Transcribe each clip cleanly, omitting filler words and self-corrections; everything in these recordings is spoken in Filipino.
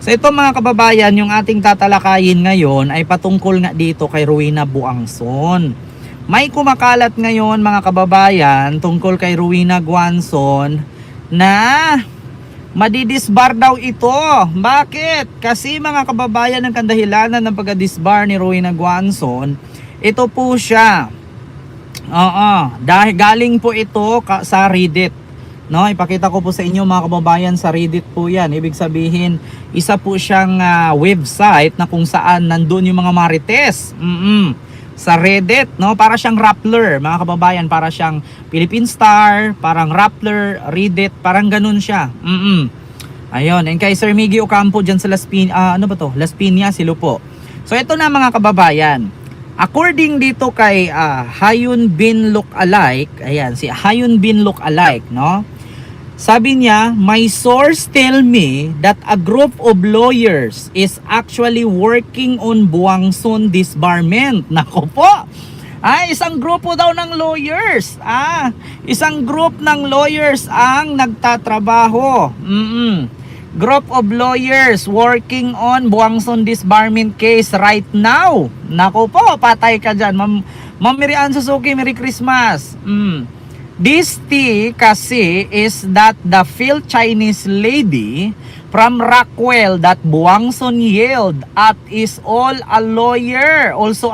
So ito mga kababayan, yung ating tatalakayin ngayon ay patungkol nga dito kay Rowena Buangson. May kumakalat ngayon mga kababayan tungkol kay Rowena Buangson na madidisbar daw ito. Bakit? Kasi mga kababayan, ang kandahilanan ng pagka-disbar ni Rowena Buangson, ito po siya. Dahil galing po ito sa Reddit. No, ipakita ko po sa inyo mga kababayan, sa Reddit po 'yan. Ibig sabihin, isa po siyang website na kung saan nandoon yung mga marites. Sa Reddit, no? Para siyang Rappler, mga kababayan, para siyang Philippine Star, parang Rappler, Reddit, parang ganun siya. Ayun, and kay Sir Miggy Ocampo diyan sa Las Piñas, Silupo. So ito na mga kababayan. According dito kay Hayun Bin Lookalike, ayan, si Hayun Bin Lookalike, no? Sabi niya, my source tell me that a group of lawyers is actually working on Buangson disbarment. Nako po. Isang grupo daw ng lawyers. Isang group ng lawyers ang nagtatrabaho. Group of lawyers working on Buangson disbarment case right now. Nako po, patay ka dyan. Ma'am Miriam Suzuki, Merry Christmas. This tea kasi is that the Phil Chinese lady from Rockwell that Buangson yelled at is also a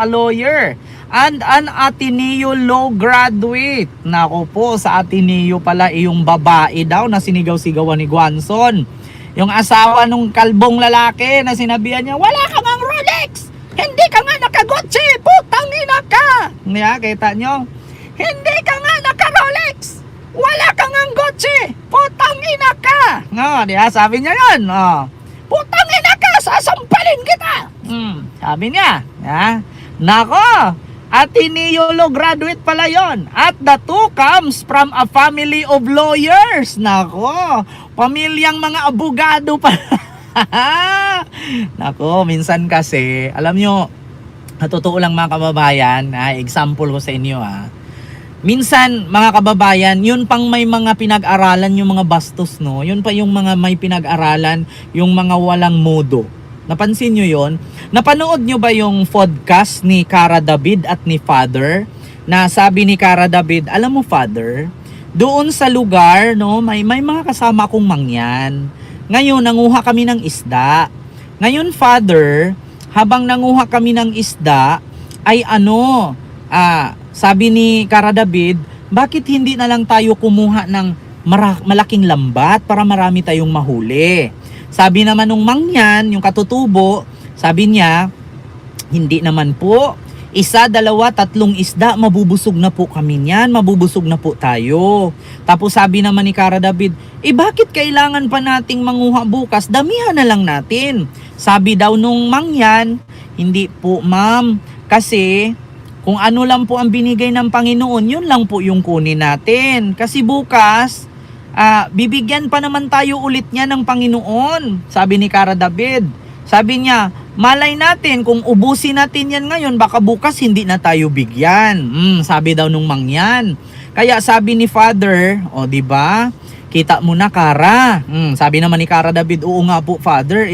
lawyer, and an Ateneo law graduate. Nako po, sa Ateneo pala yung babae daw na sinigaw-sigawan ni Buangson. Yung asawa nung kalbong lalaki na sinabihan niya, wala ka ngang Rolex! Hindi ka nga nakagotse! Putang ina ka! Kita nyo? Hindi ka nga naka-Rolex! Wala ka ngang gotse! Putang ina ka! Sabi niya yun. Putang ina ka! Sasampalin kita! Sabi niya. Nako! Ateneo Law graduate pala yon. At the two comes from a family of lawyers. Nako! Pamilyang mga abogado pa. Nako, minsan kasi, alam nyo, totoo lang mga kababayan, example ko sa inyo minsan mga kababayan, yun pang may mga pinag-aralan yung mga bastos, no? Yun pa yung mga may pinag-aralan, yung mga walang modo. Napansin nyo yun? Napanood nyo ba yung podcast ni Cara David at ni Father? Na sabi ni Cara David, alam mo Father, doon sa lugar, no, may mga kasama kong mangyan. Ngayon, nanguha kami ng isda. Ngayon, Father, habang nanguha kami ng isda, ay sabi ni Cara David, bakit hindi na lang tayo kumuha ng malaking lambat para marami tayong mahuli? Sabi naman nung mangyan, yung katutubo, sabi niya, hindi naman po. 1, 2, 3 isda, mabubusog na po kami niyan, mabubusog na po tayo. Tapos sabi naman ni Cara David, bakit kailangan pa nating manguha bukas? Damihan na lang natin. Sabi daw nung mangyan, hindi po ma'am, kasi kung ano lang po ang binigay ng Panginoon, yun lang po yung kunin natin. Kasi bukas, bibigyan pa naman tayo ulit niya ng Panginoon. Sabi ni Cara David. Sabi niya, malay natin kung ubusin natin yan ngayon, baka bukas hindi na tayo bigyan. Sabi daw nung mangyan. Kaya sabi ni Father, di ba? Kita mo na Cara. Sabi naman ni Cara David, oo nga po Father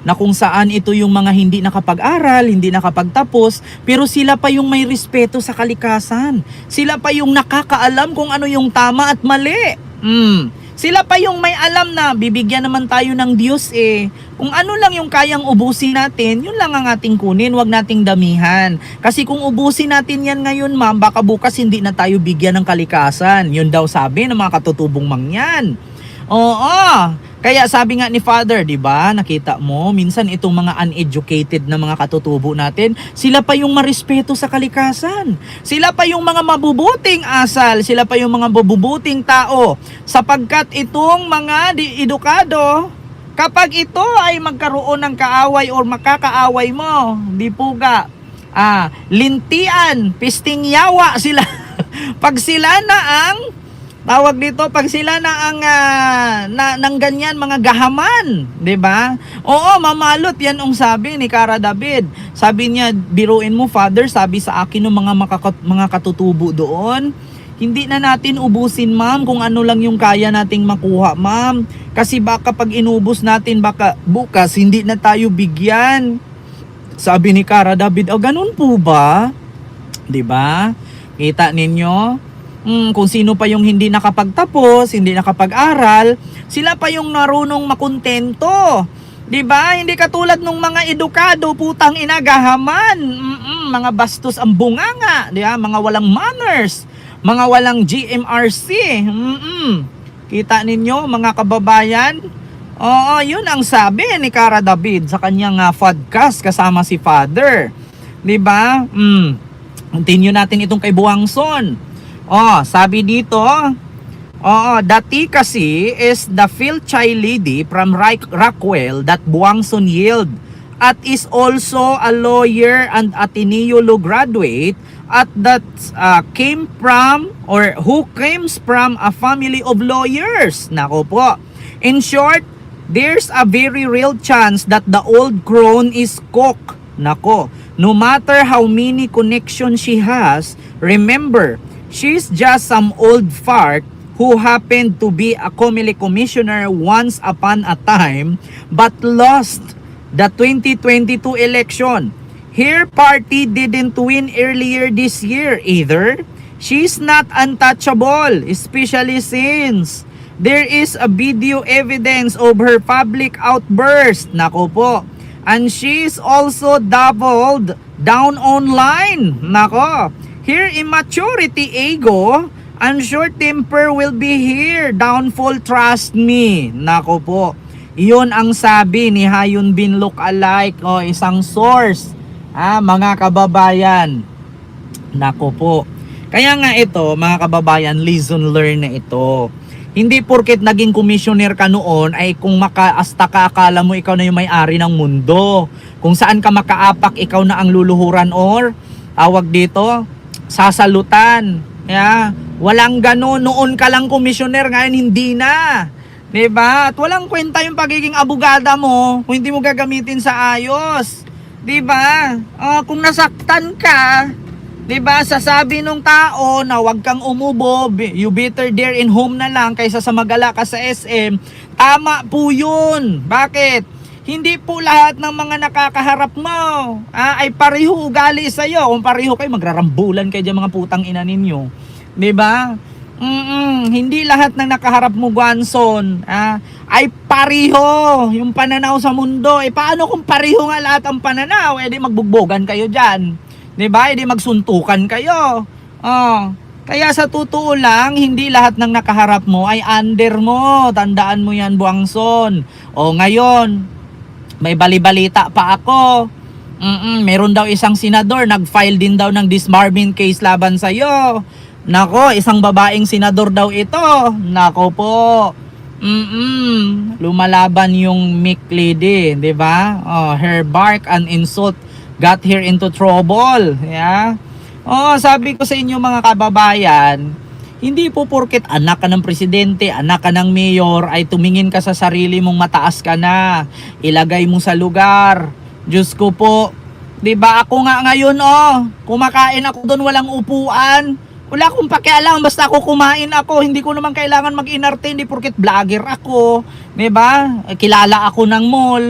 na kung saan ito yung mga hindi nakapag-aral, hindi nakapagtapos, pero sila pa yung may respeto sa kalikasan. Sila pa yung nakakaalam kung ano yung tama at mali. Sila pa yung may alam na bibigyan naman tayo ng Diyos Kung ano lang yung kayang ubusin natin, yun lang ang ating kunin, wag nating damihan. Kasi kung ubusin natin yan ngayon ma'am, baka bukas hindi na tayo bigyan ng kalikasan. Yun daw sabi ng mga katutubong mangyan. Kaya sabi nga ni Father, di ba? Nakita mo, minsan itong mga uneducated na mga katutubo natin, sila pa yung marespeto sa kalikasan. Sila pa yung mga mabubuting asal, sila pa yung mga mabubuting tao. Sapagkat itong mga edukado, kapag ito ay magkaroon ng kaaway or makakaaway mo, di puga, lintian, pisting yawa sila. Pag sila na ang tawag dito, pag sila na ang ng ganyan mga gahaman, 'di ba? Oo, mamalot 'yan ang sabi ni Cara David. Sabi niya, biruin mo Father, sabi sa akin ng mga katutubo doon, hindi na natin ubusin, ma'am, kung ano lang yung kaya nating makuha, ma'am. Kasi baka pag inubos natin, baka bukas hindi na tayo bigyan. Sabi ni Cara David, ganun po ba? 'Di ba? Kita ninyo? Kung sino pa yung hindi nakapagtapos, hindi nakapag-aral, sila pa yung narunong makontento. 'Di ba? Hindi katulad nung mga edukado, putang ina, gahaman. Mga bastos ang bunganga, 'di ba? Mga walang manners, mga walang GMRC. Kita ninyo, mga kababayan? Oo, yun ang sabi ni Cara David sa kanyang podcast kasama si Father. 'Di ba? Continue natin itong kay Buangson. Sabi dito, dati kasi is the Philchay lady from Rockwell that Buangson yield at is also a lawyer and Ateneo Law graduate at that came from or who comes from a family of lawyers. Nako po. In short, there's a very real chance that the old crone is cook. Nako, no matter how many connections she has, remember, she's just some old fart who happened to be a Comelec commissioner once upon a time but lost the 2022 election. Her party didn't win earlier this year either. She's not untouchable, especially since there is a video evidence of her public outburst. Nako po. And she's also doubled down online. Nako. Her immaturity, ego, and short temper will be here. Downfall, trust me. Nako po. Iyon ang sabi ni Hayun Bin Lookalike, isang source. Mga kababayan. Nako po. Kaya nga ito, mga kababayan, lesson learned na ito. Hindi porket naging commissioner ka noon ay kung makaasta ka, akala mo ikaw na yung may-ari ng mundo. Kung saan ka makaapak, ikaw na ang luluhuran or tawag dito, sasalutan. Walang gano'n. Noon ka lang commissioner, ngayon hindi na. 'Di ba? At walang kwenta yung pagiging abogada mo kung hindi mo gagamitin sa ayos. 'Di ba? Kung nasaktan ka, 'di ba, sasabi nung tao na wag kang umubo, you better there in home na lang kaysa sa magala ka sa SM. Tama po 'yun. Bakit? Hindi po lahat ng mga nakakaharap mo ay pareho ugali sa iyo. Kung pareho kayo, magrarambulan kayo diyan, mga putang ina ninyo. 'Di ba? Hindi lahat ng nakaharap mo, Guanson, ay pareho yung pananaw sa mundo. Paano kung pareho nga lahat ang pananaw? Di magbugbogan kayo diyan. 'Di ba? Di magsuntukan kayo. Kaya sa totoo lang, hindi lahat ng nakaharap mo ay under mo. Tandaan mo 'yan, Buangson. Ngayon, may balibalita pa ako. Meron daw isang senador nag-file din daw ng disbarment case laban sa iyo. Nako, isang babaeng senador daw ito. Nako po. Lumalaban yung Mick lady, 'di ba? Her bark and insult got her into trouble. Sabi ko sa inyo, mga kababayan, hindi po porket anak ka ng presidente, anak ka ng mayor, ay tumingin ka sa sarili mong mataas ka na. Ilagay mo sa lugar. Diyos ko po. 'Di ba, ako nga ngayon, kumakain ako doon, walang upuan. Wala akong pakialam, basta ako kumain ako. Hindi ko naman kailangan mag-inarte, hindi porket vlogger ako. 'Di ba? Kilala ako ng mall.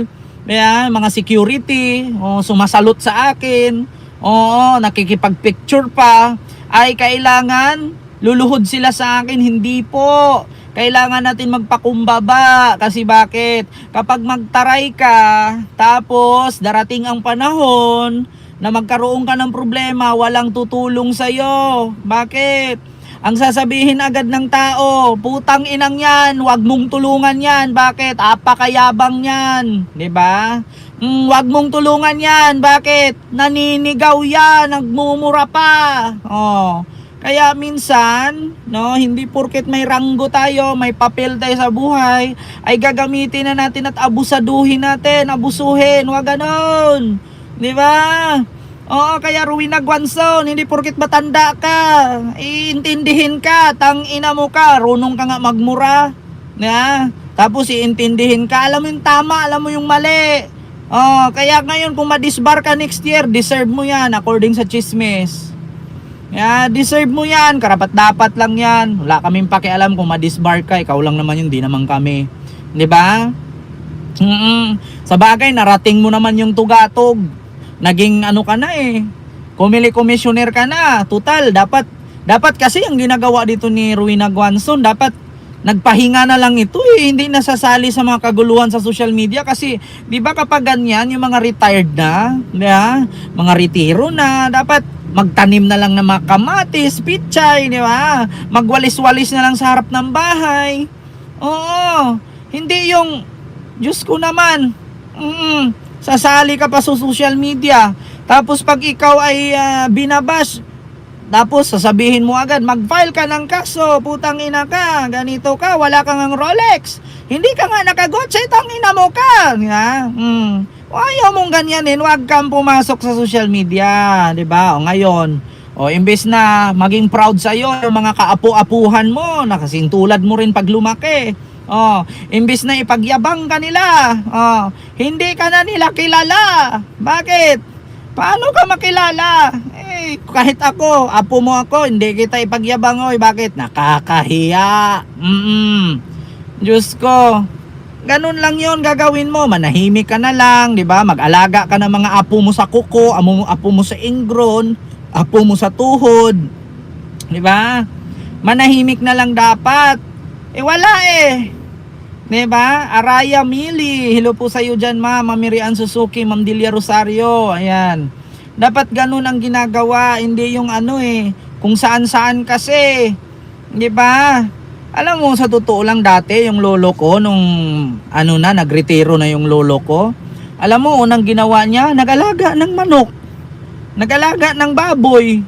Mga security, sumasalot sa akin. Nakikipag-picture pa. Ay kailangan luluhod sila sa akin. Hindi po. Kailangan natin magpakumbaba. Kasi bakit? Kapag magtaray ka, tapos darating ang panahon na magkaroon ka ng problema, walang tutulong sa'yo. Bakit? Ang sasabihin agad ng tao, putang inang yan, wag mong tulungan yan. Bakit? Apakayabang yan. 'Di ba? Wag mong tulungan yan. Bakit? Naninigaw yan, nagmumura pa. Kaya minsan, hindi porket may ranggo tayo, may papel tayo sa buhay, ay gagamitin na natin at abusaduhin natin, abusuhin. Wag ganon. 'Di ba? Kaya Rowena Guanzon, hindi porket matanda ka, iintindihin ka, tang ina mo ka, runong ka nga magmura. Tapos iintindihin ka, alam mo yung tama, alam mo yung mali. Kaya ngayon kung madisbar ka next year, deserve mo yan according sa chismis. Deserve mo yan, karapat dapat lang yan. Wala kaming pakialam kung ma-disbar ka, ikaw lang naman yun, di naman kami. Di ba? Sa bagay, narating mo naman yung tugatog. Naging ano ka na eh. Commissioner ka na. Total, dapat kasi ang ginagawa dito ni Rowena Guanzon, dapat nagpahinga na lang ito eh. Hindi nasasali sa mga kaguluhan sa social media kasi, di ba kapag ganyan, yung mga retired na, mga retiro na, dapat magtanim na lang ng mga kamatis, pichay, di ba? Magwalis-walis na lang sa harap ng bahay. Oo. Hindi yung, Diyos ko naman, sasali ka pa sa social media. Tapos pag ikaw ay binabash, tapos sasabihin mo agad, mag-file ka ng kaso, putang ina ka, ganito ka, wala kang ang Rolex. Hindi ka nga nakagotse, tangina mo ka. Ayaw mong ganyanin, wag kang pumasok sa social media, di ba? O ngayon, imbes na maging proud sa iyo yung mga kaapu-apuhan mo, na kasing tulad mo rin pag lumaki. Imbes na ipagyabang ka nila, hindi ka na nila kilala. Bakit? Paano ka makilala? Kahit ako, apo mo ako, hindi kita ipagyabang. Bakit? Nakakahiya. Diyos ko. Ganun lang yon gagawin mo. Manahimik ka na lang, di ba? Mag-alaga ka ng mga apo mo sa kuko, apo mo sa ingron, apo mo sa tuhod. Di ba? Manahimik na lang dapat. Wala eh. Di ba? Araya Mili, hello po sa iyo dyan, Ma'am Miriam Suzuki, Ma'am Delia Rosario. Ayan. Dapat ganun ang ginagawa, hindi yung kung saan-saan kasi. Di ba? Alam mo, sa totoo lang dati, yung lolo ko, nung nagretiro na yung lolo ko, alam mo, unang ginawa niya, nag-alaga ng manok, nag-alaga ng baboy,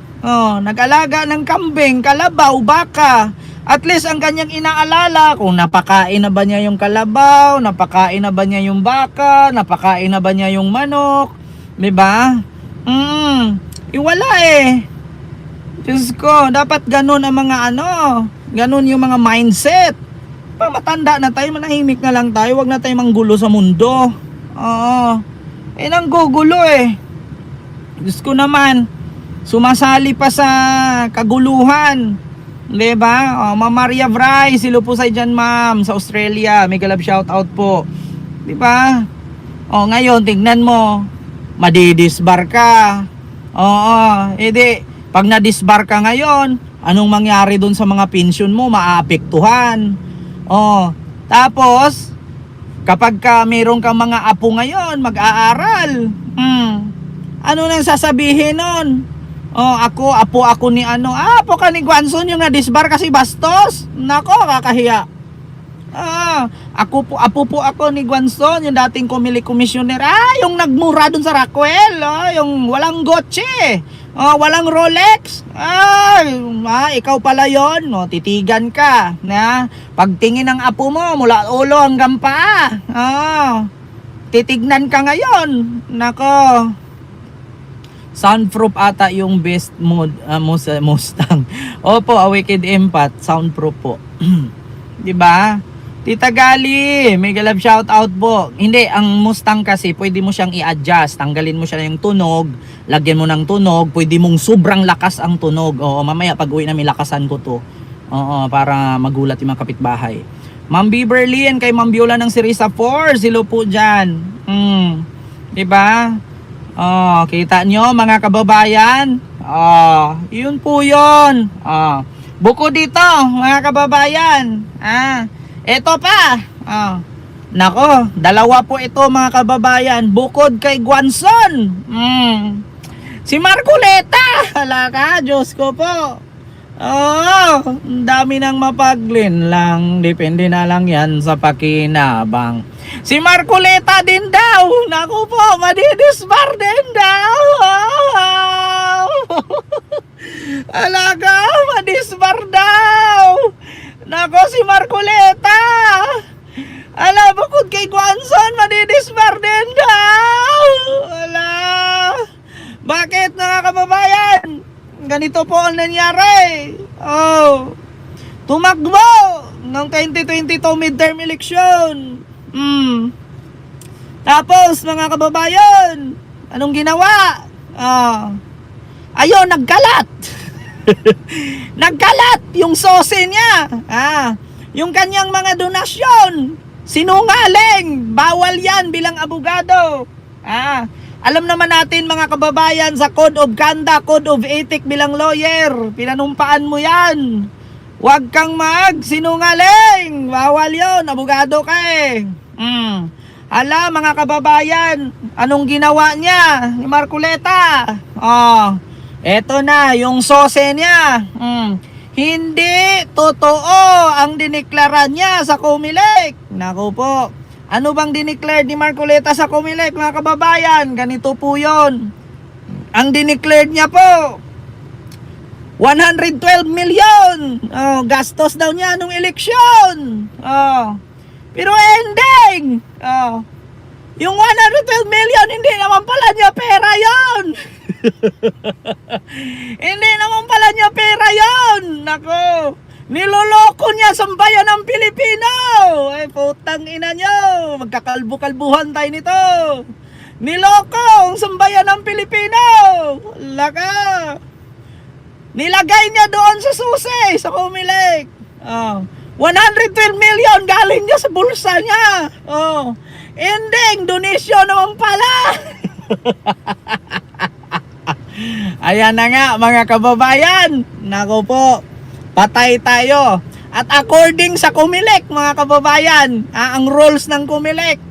nag-alaga ng kambing, kalabaw, baka. At least ang kanyang inaalala, kung napakain na ba niya yung kalabaw, napakain na ba niya yung baka, napakain na ba niya yung manok, di ba? Wala eh. Diyos ko, dapat ganun ang mga ganun yung mga mindset. Pag matanda na tayo, manahimik na lang tayo. Huwag na tayo manggulo sa mundo. Nanggugulo eh. Diyos ko naman, sumasali pa sa kaguluhan. Diba? Ma'am Maria Bryce, silo po sa dyan, ma'am, sa Australia. Mega love shout out po. Diba? Ngayon, tignan mo, madidisbar ka. Pag na-disbar ka ngayon, anong mangyari dun sa mga pension mo? Maapektuhan. Tapos, kapag mayroon kang mga apo ngayon, mag-aaral. Ano nang sasabihin nun? Apo ako ni apo ka ni Guanzon yung na-disbar kasi bastos. Nako, kakahiya. Apo po ako ni Guanzon, yung dating commissioner. Yung nagmura dun sa Rockwell, yung walang gotse. Walang Rolex. Ikaw pala yon. Titigan ka. Pagtingin ng apo mo, mula ulo hanggang paa. Titignan ka ngayon. Nako. Soundproof ata yung best Mustang. Opo, a Wicked Empath. Soundproof po. Diba? Tita Gali, mega love shout out po. Hindi, ang Mustang kasi pwede mo siyang i-adjust. Tanggalin mo siya ng tunog, lagyan mo ng tunog, pwede mong sobrang lakas ang tunog. Mamaya pag uwi namin lakasan ko to. Para magulat yung mga kapitbahay. Ma'am Beverly and kay Ma'am Viola ng Sirisa 4, silo po dyan. Diba? Kita nyo mga kababayan? Yun po yun. Buko dito mga kababayan. Ito pa. Nako, dalawa po ito mga kababayan. Bukod kay Guanzon. Si Marcoleta. Hala ka, Diyos ko po. Ang dami ng mapaglin lang. Depende na lang yan sa pakinabang. Si Marcoleta din daw. Naku po, madidisbar din daw. Alaga, madisbar daw. Nako, si Marcoleta. Bukod kay Guanzon, madidisbar din daw. Bakit mga kababayan? Ganito po ang nangyari. Tumakbo ng 2022 midterm election. Tapos mga kababayan, anong ginawa? Ayun, nagkalat. Nagkalat yung sose niya. Yung kanyang mga donasyon. Sinungaling. Bawal yan bilang abogado. Alam naman natin mga kababayan sa Code of Conduct, Code of Ethics bilang lawyer. Pinanumpaan mo yan. Huwag kang sinungaling. Bawal yon. Abogado ka eh. Hala mga kababayan, anong ginawa niya ni Marcoleta? Eto na yung sose niya. Hindi totoo ang dineklara niya sa Comelec. Naku po. Ano bang dineclare ni Marcoleta sa Comelec mga kababayan? Ganito po yon. Ang dineclare niya po 112 million. Gastos daw niya nung eleksyon. Pero ending, yung 112 million hindi naman pala niya pera yon. Hindi naman pala niya pera yon. Nako. Niloloko niya sa bayan ng Pilipino. Ay putang ina nyo. Magkakalbo-kalbuhan tayo nito. Niloko ang sambayan ng Pilipino. Laka. Nilagay niya doon sa susi, sa Comelec. 112 million galing niya sa bulsa niya. Ending, donation naman pala. Ayan na nga mga kababayan. Nako po. Patay tayo. At according sa Comelec, mga kababayan, ang rules ng Comelec,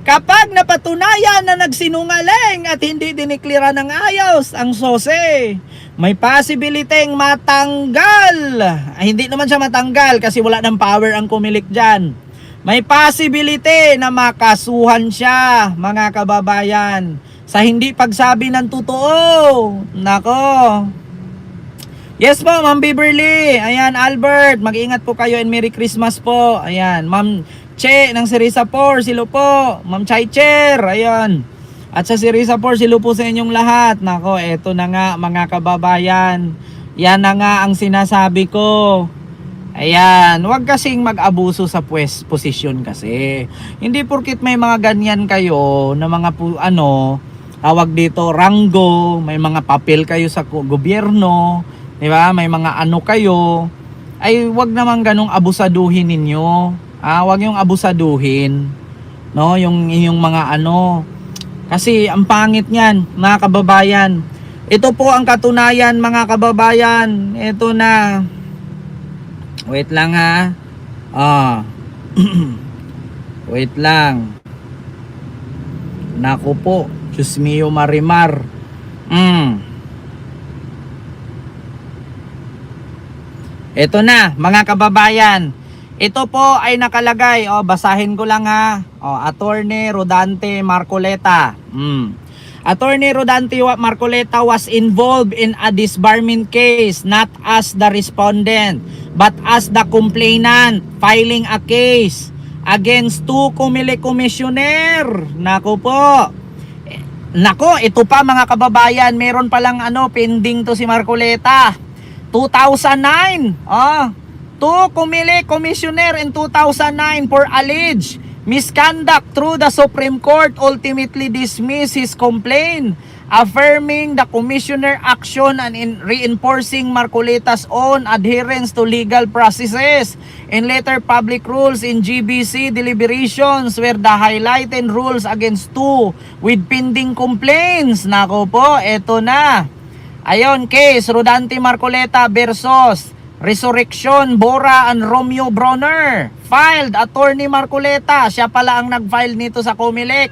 kapag napatunayan na nagsinungaling at hindi diniklira ng ayos ang sose, may possibility matanggal. Hindi naman siya matanggal kasi wala ng power ang Comelec dyan. May possibility na makasuhan siya, mga kababayan, sa hindi pagsabi ng totoo. Nako. Yes po, Ma'am Beverly. Ayan, Albert. Mag-ingat po kayo and Merry Christmas po. Ayan, Ma'am Che ng Sirisa Por. Silo po. Ma'am Chaicher. Ayan. At sa Sirisa Por, silo po sa inyong lahat. Nako, eto na nga mga kababayan. Yan na nga ang sinasabi ko. Ayan, huwag kasing mag-abuso sa posisyon kasi. Hindi porkit may mga ganyan kayo na mga tawag dito, ranggo, may mga papel kayo sa gobyerno, di ba? May mga kayo, ay wag naman ganong abusaduhin ninyo. Wag yung abusaduhin, no? Yung inyong mga kasi ang pangit niyan, mga kababayan. Ito po ang katunayan, mga kababayan. Ito na. Wait lang ha. Wait lang. Naku po, Diyos mio Marimar. Ito na mga kababayan. Ito po ay nakalagay. Basahin ko lang ha. Attorney Rodante Marcoleta. Attorney Rodante Marcoleta was involved in a disbarment case not as the respondent but as the complainant filing a case against two Comelec commissioner. Nako po. Nako, ito pa mga kababayan, meron palang pending to si Marcoleta. 2009. Two Comelec commissioner in 2009 for alleged misconduct through the Supreme Court ultimately dismissed his complaint, affirming the commissioner action and in reinforcing Marcoleta's own adherence to legal processes. In later public rules in GBC deliberations were the highlighted rules against two with pending complaints. Nako po, eto na. Ayon, case Rodante Marcoleta versus Resurrection Bora and Romeo Bronner. Filed Attorney Marcoleta. Siya pala ang nag-file nito sa Comelec.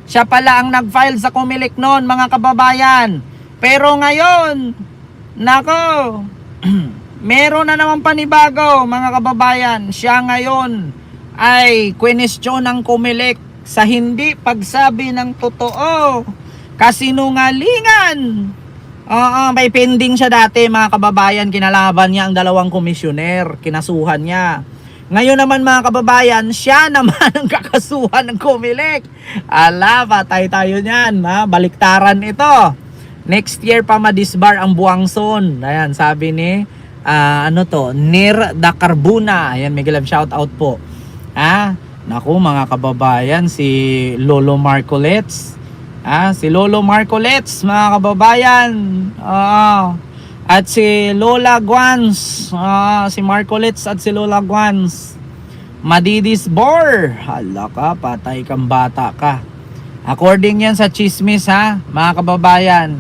Siya pala ang nag-file sa Comelec noon, mga kababayan. Pero ngayon, nako, meron na naman panibago, mga kababayan. Siya ngayon ay question ng Comelec sa hindi pagsabi ng totoo. Kasinungalingan. May pending siya dati, mga kababayan. Kinalaban niya ang dalawang komisyoner. Kinasuhan niya. Ngayon naman, mga kababayan, siya naman ang kakasuhan ng Comelec. Ala, patay tayo niyan. Baliktaran ito. Next year pa madisbar ang Buangson. Ayan, sabi ni Nir Dacarbuna. Ayan, may love shout out po. Naku, mga kababayan, si Lolo Marcolets. Si Lolo Marcolets, mga kababayan. At si Lola Guans. Si Marcolets at si Lola Guans. Madidis Bor. Hala ka, patay kang bata ka. According yan sa chismis ha, mga kababayan.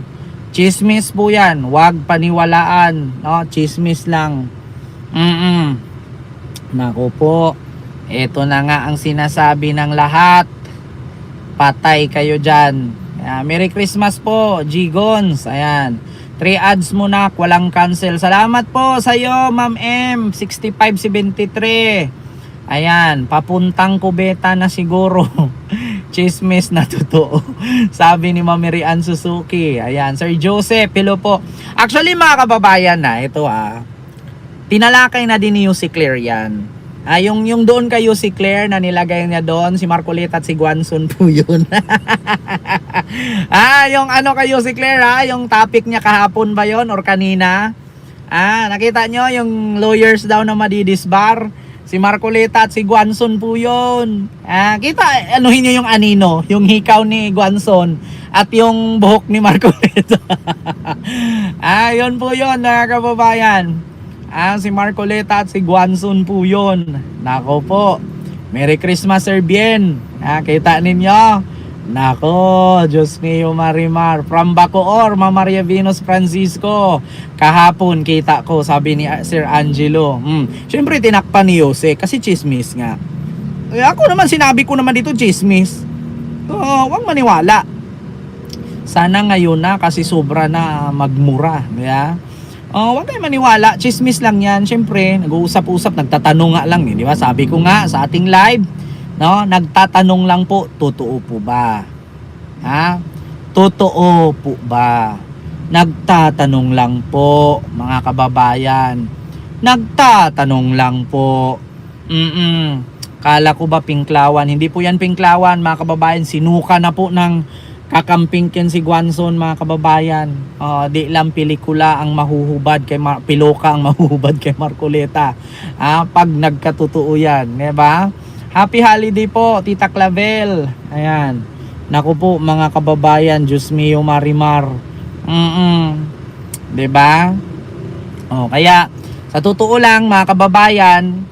Chismis po yan, wag paniwalaan. No? Chismis lang. Naku po, ito na nga ang sinasabi ng lahat. Patay kayo dyan. Merry Christmas po, G-Gons. Ayan. 3 ads muna, walang cancel. Salamat po sa iyo, Ma'am M. 6573. Ayan, papuntang kubeta na siguro. Chismis na totoo. Sabi ni Ma'am Rian Suzuki. Ayan, Sir Joseph, hello po. Actually, mga kababayan na, ito tinalakay na din ni Yussi Claire yan. Yung doon kay Yussi Claire na nilagay niya doon, si Marcoleta at si Guanzon po yun. Yung ano kay Yussi Claire yung topic niya kahapon ba yon or kanina? Nakita nyo yung lawyers daw na madidisbar? Si Marcoleta at si Guanzon po yun. Kita, anuhin nyo yung anino, yung hikaw ni Guanzon at yung buhok ni Marcoleta. Yun po yun, mga kababayan. Si Marcoleta at si Guanzon po yun. Nako po. Merry Christmas, Sir Bien. Kita ninyo. Nako, Diyos mio Marimar. From Bacoor, Ma'am Maria Venus Francisco. Kahapon kita ko, sabi ni Sir Angelo. Siyempre tinakpan ni Jose kasi chismis nga. Ako naman, sinabi ko naman dito chismis. Huwag maniwala. Sana ngayon na kasi sobra na magmura. Huwag kayo maniwala, chismis lang yan. Siyempre, nag-uusap-usap, nagtatanong nga lang, di ba? Sabi ko nga sa ating live, no, nagtatanong lang po, totoo po ba? Totoo po ba? Nagtatanong lang po, mga kababayan. Nagtatanong lang po. Kala ko ba pinklawan? Hindi po yan pinklawan, mga kababayan. Sinuka na po ng kakampingkin si Guanzon, mga kababayan. Di lang pelikula ang mahuhubad kay piloka ang mahuhubad kay Marcoleta. Pag nagkatotoo yan, di ba? Happy holiday po, Tita Clavel. Ayan. Naku po, mga kababayan, Diyos mio Marimar. Di ba? Kaya sa totoo lang, mga kababayan,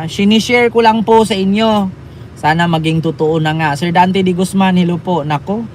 sinishare ko lang po sa inyo. Sana maging totoo na nga. Sir Dante Di Guzman, hello po. Nako.